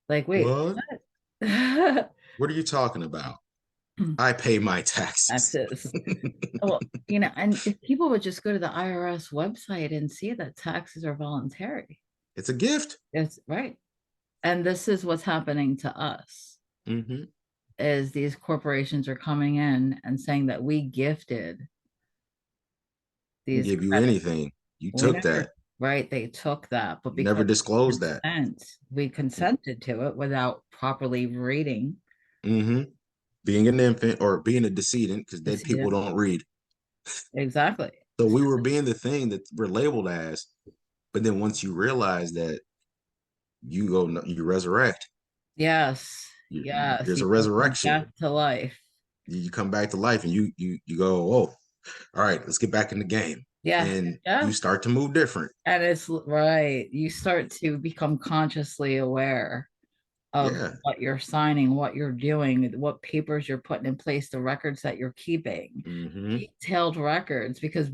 Like, wait, What? what? What are you talking about? I pay my taxes. Taxes. Well, and if people would just go to the IRS website and see that taxes are voluntary, It's a gift. it's right. And this is what's happening to us Hmm. is these corporations are coming in and saying that we gifted these Give you credits. anything. You We took never, that. right? They took that, but You never because disclosed that. we consented to it without properly reading Hmm. Being an infant or being a decedent, because the dead people season. don't read. Exactly. So we were being the thing that we're labeled as. But then once you realize that, you resurrect. Yes. Yes. There's You a come resurrection. back to life. You come back to life, and you go, oh, all right, let's get back in the game. Yeah. And you Yeah. start to move different. And it's right. You start to become consciously aware of Yeah. what you're signing, what you're doing, what papers you're putting in place, the records that you're keeping, Hmm. detailed records, because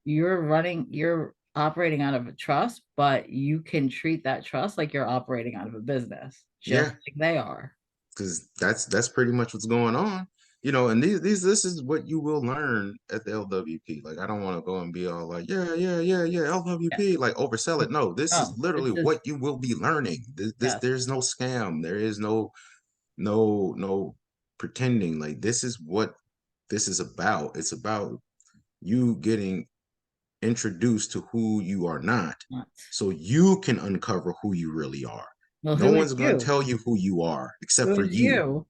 you're operating out of a trust, but you can treat that trust like you're operating out of a business, just Yeah. like they are. Because that's pretty much what's going on. And these this is what you will learn at the LWP. Like, I don't want to go and be all like, yeah, yeah, yeah, yeah, Yeah. LWP, like oversell it. No, this is Oh, literally this is what you will be learning. This yes. there's no scam. There is no pretending. Like, this is what this is about. It's about you getting introduced to who you are not, Not. so you can uncover who you really are. Well, No who is one's going to you? tell you who you are Who except for is you. you?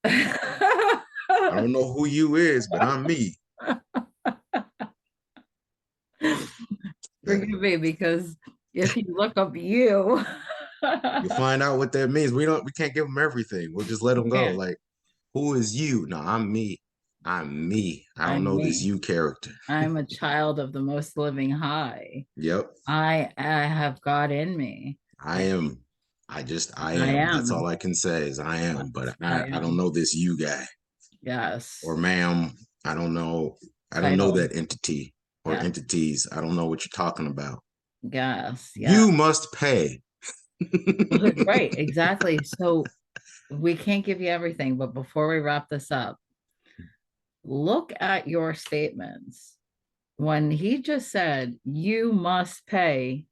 I don't know who you is, but I'm me. Yeah. Forgive me because if you look up you, You'll find out what that means. We can't give them everything. We'll just let them go. yeah, Like, who is you? No, I'm me. I'm me. I don't I'm know this me. you character. I'm a child of the most living high. Yep. I have God in me. I I am. I I am. That's all am. I can say is I am. But I I don't am. know this you guy or Yes. ma'am. I don't know. I don't know Title. that entity. or Yeah. entities. I don't know what you're talking about. Yes. Yeah. You must pay. Right. Exactly. So we can't give you everything, but before we wrap this up, look at your statements. When he just said, you must pay,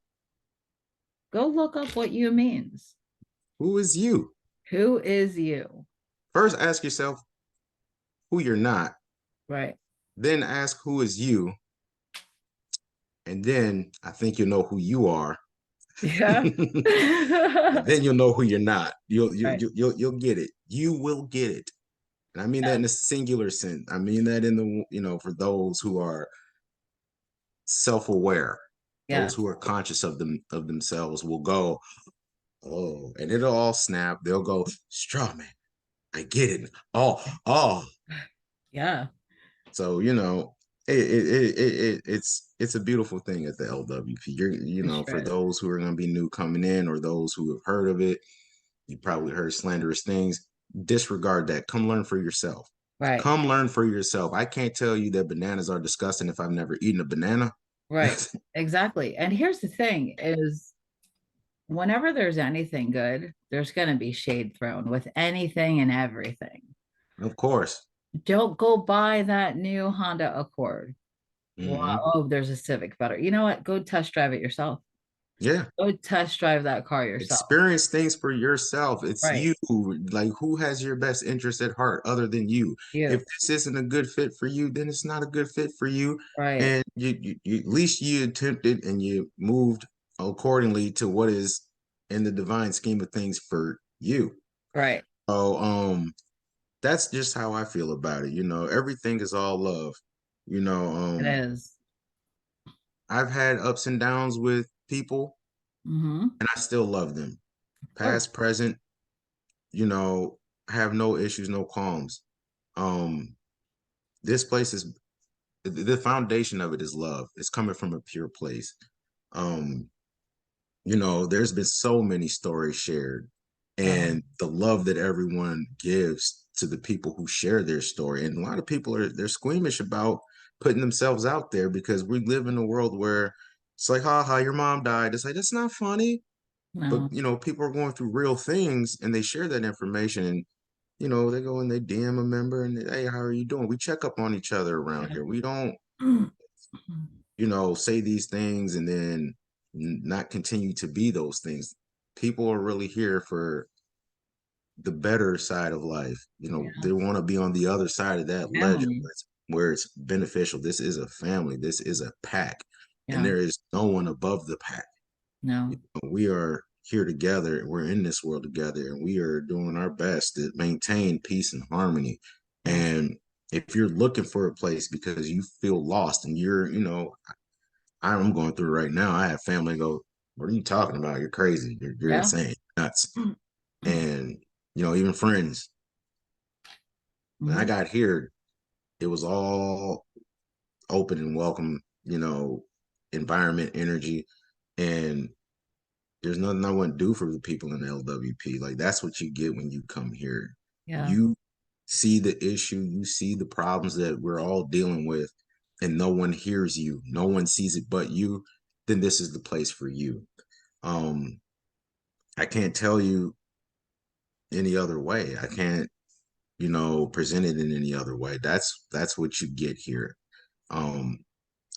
go look up what you means. Who is you? Who is you? First, ask yourself who you're not. Right. Then ask who is you. And then I think you'll know who you are. Yeah. And then you'll know who you're not. Right. You'll get it. You will get it. And I mean that Yeah. in a singular sense. I mean that in the, for those who are self-aware, those who Yes. are conscious of themselves will go, oh, and it'll all snap. They'll go, straw man, I get it. Oh. Yeah. So, it's a beautiful thing at the LWP. It For sure is. those who are going to be new coming in or those who have heard of it, you probably heard slanderous things. Disregard that. Come learn for yourself. Right. Come learn for yourself. I can't tell you that bananas are disgusting if I've never eaten a banana. Right. Exactly. And here's the thing is whenever there's anything good, there's going to be shade thrown with anything and everything. Of course. Don't go buy that new Honda Accord. Wow. Hmm. Oh, there's a Civic better. You know what? Go test drive it yourself. Yeah. Go test drive that car yourself. Experience things for yourself. It's Right. you. Like, who has your best interest at heart other than you? If You. this isn't a good fit for you, then it's not a good fit for you. Right. And at least you attempted and you moved accordingly to what is in the divine scheme of things for you. Right. So, that's just how I feel about it. Everything is all love. You know, It um, is. I've had ups and downs with people, Mm-hmm. and I still love them. Of course. Past, present, you know, have no issues, no qualms. Um, this place is the foundation of it is love. It's coming from a pure place. Um, there's been so many stories shared, Yeah. and the love that everyone gives to the people who share their story. And a lot of people they're squeamish about putting themselves out there because we live in a world where it's like, ha, your mom died. It's like that's not funny. But No. people are going through real things and they share that information and they go and they DM a member and hey, how are you doing? We check up on each other around Yeah. here. We don't, say these things and then not continue to be those things. People are really here for the better side of life. They Yes. want to be on the other side of that ledger Family. where it's beneficial. This is a family. This is a pack, and Yeah. there is no one above the pack. No. We are here together. We're in this world together, and we are doing our best to maintain peace and harmony. Yeah. And if you're looking for a place because you feel lost and I'm going through right now. I have family go, what are you talking about? You're crazy. You're Yeah. insane, nuts. And, even friends. When I Hmm. got here, it was all open and welcome, environment, energy. And there's nothing I wouldn't do for the people in the LWP. Like that's what you get when you come here. Yeah. You see the issue, you see the problems that we're all dealing with, and no one hears you, no one sees it but you, then this is the place for you. Um, I can't tell you any other way. I can't, present it in any other way. That's what you get here. Um,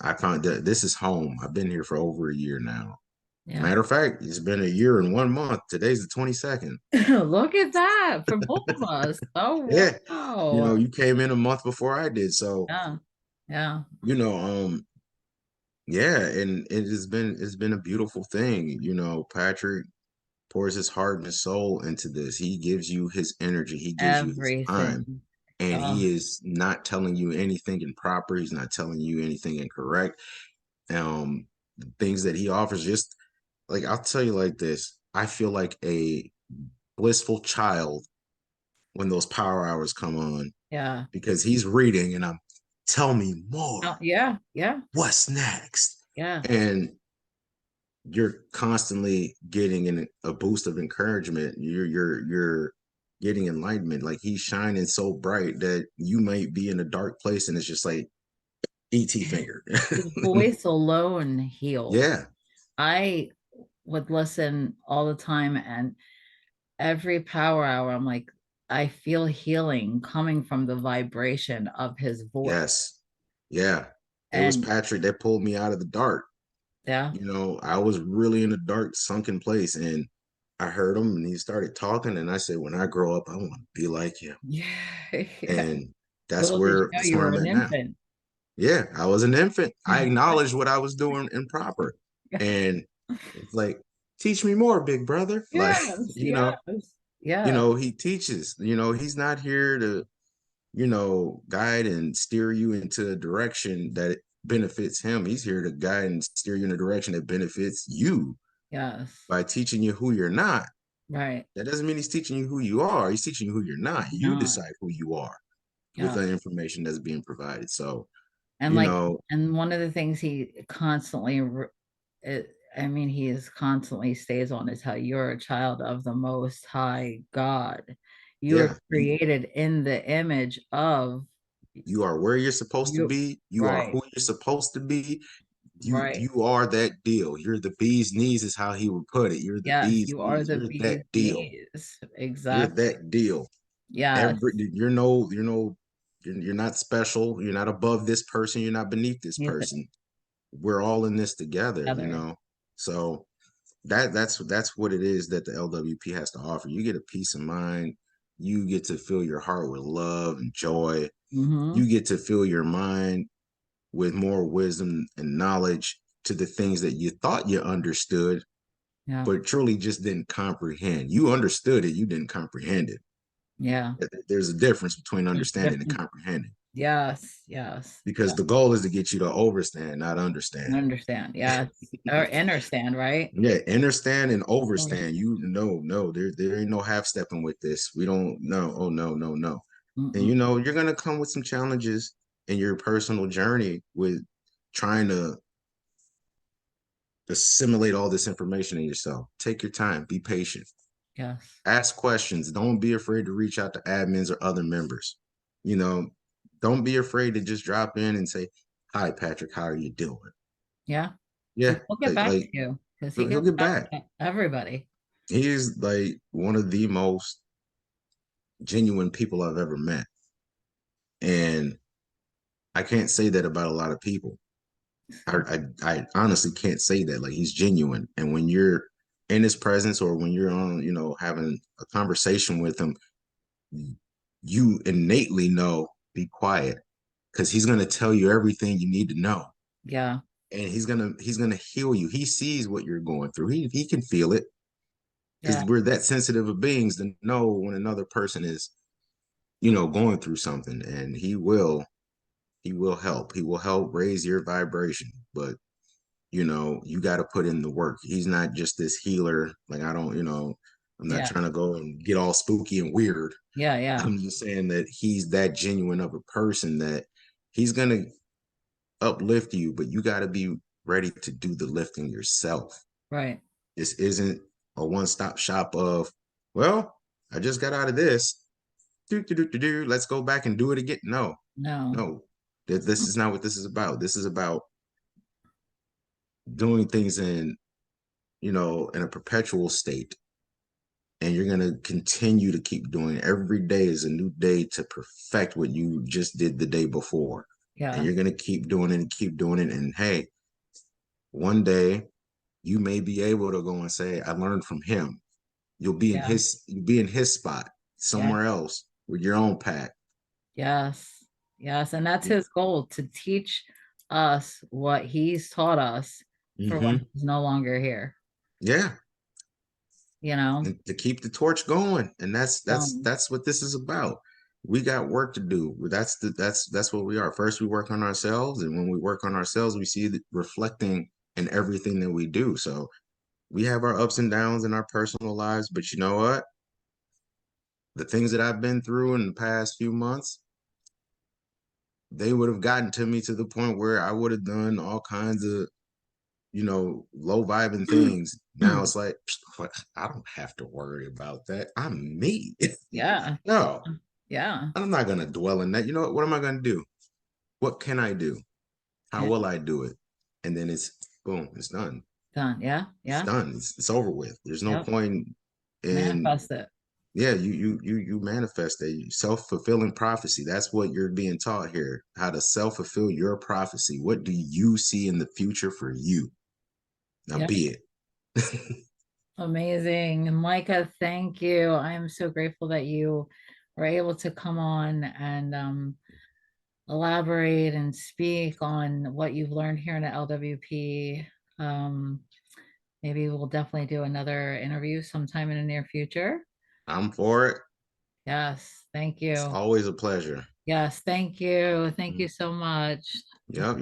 I found that this is home. I've been here for over a year now. Yeah. Matter of fact, it's been a year and 1 month. Today's the 22nd. Look at that for both of us. Oh, Yeah. wow. You came in a month before I did. So, Yeah. Yeah. yeah, and it's been a beautiful thing. Patrick pours his heart and his soul into this. He gives you his energy, he gives you his time, Everything. and Oh, he is not telling you anything improper. He's not telling you anything incorrect. The things that he offers, just like I'll tell you like this. I feel like a blissful child when those power hours come on yeah. because he's reading and I'm tell me more. Oh, yeah. Yeah. What's next? Yeah. And you're constantly getting a boost of encouragement. You're getting enlightenment. Like he's shining so bright that you might be in a dark place and it's just like ET finger. His voice alone heals. Yeah. I would listen all the time, and every power hour, I'm like, I feel healing coming from the vibration of his voice. Yes. Yeah. It was And Patrick that pulled me out of the dark. yeah, You know, I was really in a dark, sunken place, and I heard him and he started talking. And I said, when I grow up, I want to be like him. yeah, yeah. And Little did you know that's you where were I'm an at now. infant. Yeah, I was an infant. I acknowledged what I was doing improper. Yeah. And it's like, teach me more, big brother. Like, Yes, yes, yes, he teaches, he's not here to, guide and steer you into a direction that benefits him. He's here to guide and steer you in a direction that benefits you yes. by teaching you who you're not. Right. That doesn't mean he's teaching you who you are. He's teaching you who you're not. You No, decide who you are with yeah. the information that's being provided. So, And you like, know, and one of the things he constantly, I mean, he is constantly stays on is how you're a child of the Most High God. You were yeah, created in the image of you are where you're supposed to you. be. You are Right, who you're supposed to be. You right. you are that deal. You're the bee's knees is how he would put it. You're the Yes, bee's you are knees. the You're that bee's deal. knees. You're Exactly. that deal. Yes. Every you're not special. You're not above this person. You're not beneath this Neither person. We're all in this together. together. So that's what it is that the LWP has to offer. You get a peace of mind. You get to fill your heart with love and joy. Mm-hmm. You get to fill your mind with more wisdom and knowledge to the things that you thought you understood, Yeah. but truly just didn't comprehend. You understood it, you didn't comprehend it. Yeah. There's a difference between There's understanding and different. comprehending, Yes. Yes. because the goal is to get you to overstand, not understand. Understand. Yes. Or understand, right? Yeah, understand and Understand. overstand. No, there ain't no half stepping with this. We don't, no, oh no, no, no. And Mm-mm. you're gonna come with some challenges in your personal journey with trying to assimilate all this information in yourself. Take your time, be patient, Yes. ask questions. Don't be afraid to reach out to admins or other members. You know, don't be afraid to just drop in and say, "Hi, Patrick, how are you doing?" Yeah. Yeah, He'll get like back like to you because he he'll gets get back back. to everybody. He is like one of the most genuine people I've ever met, and I can't say that about a lot of people. I honestly can't say that. Like, he's genuine, and when you're in his presence or when you're on, having a conversation with him, you innately know, be quiet, because he's going to tell you everything you need to know, Yeah. and he's gonna heal you. He sees what you're going through. He can feel it, Yeah. because we're that sensitive of beings to know when another person is, going through something, and he will help. He will help raise your vibration, but you got to put in the work. He's not just this healer. Like, I don't, I'm not Yeah. trying to go and get all spooky and weird. Yeah. Yeah. I'm just saying that he's that genuine of a person that he's going to uplift you, but you got to be ready to do the lifting yourself. Right. This isn't a one-stop shop of, well, I just got out of this. Let's go back and do it again. No, No. no. This is not what this is about. This is about doing things in a perpetual state. And you're going to continue to keep doing it. Every day is a new day to perfect what you just did the day before. And Yeah. you're going to keep doing it and keep doing it. And hey, one day you may be able to go and say, I learned from him. Yeah. You'll be in his spot Yeah. somewhere else with your own pack. Yes. Yes. And that's his goal, to teach us what he's taught us for when Mm-hmm. he's no longer here, Yeah. you know? And to keep the torch going. And that's that's Um, that's what this is about. We got work to do. That's what we are. First, we work on ourselves, and when we work on ourselves, we see it reflecting in everything that we do. So we have our ups and downs in our personal lives, but you know what? The things that I've been through in the past few months, they would have gotten to me to the point where I would have done all kinds of, low vibing things. Now it's like, I don't have to worry about that. I'm me. yeah. No, Yeah. I'm not going to dwell in that. You know what? What am I going to do? What can I do? How Yeah. will I do it? And then it's boom, it's done. Done. Yeah. It's Yeah. done. It's over with. There's no Yep. point in Manifest it. yeah, you manifest a self-fulfilling prophecy. That's what you're being taught here. How to self-fulfill your prophecy. What do you see in the future for you? Now Yep. be it. Amazing. Micah, thank you. I am so grateful that you were able to come on and elaborate and speak on what you've learned here in the LWP. Um, maybe we'll definitely do another interview sometime in the near future. I'm for it. Yes, thank It's you. always a pleasure. Yes, thank you. Thank you Mhm. so much. Yep.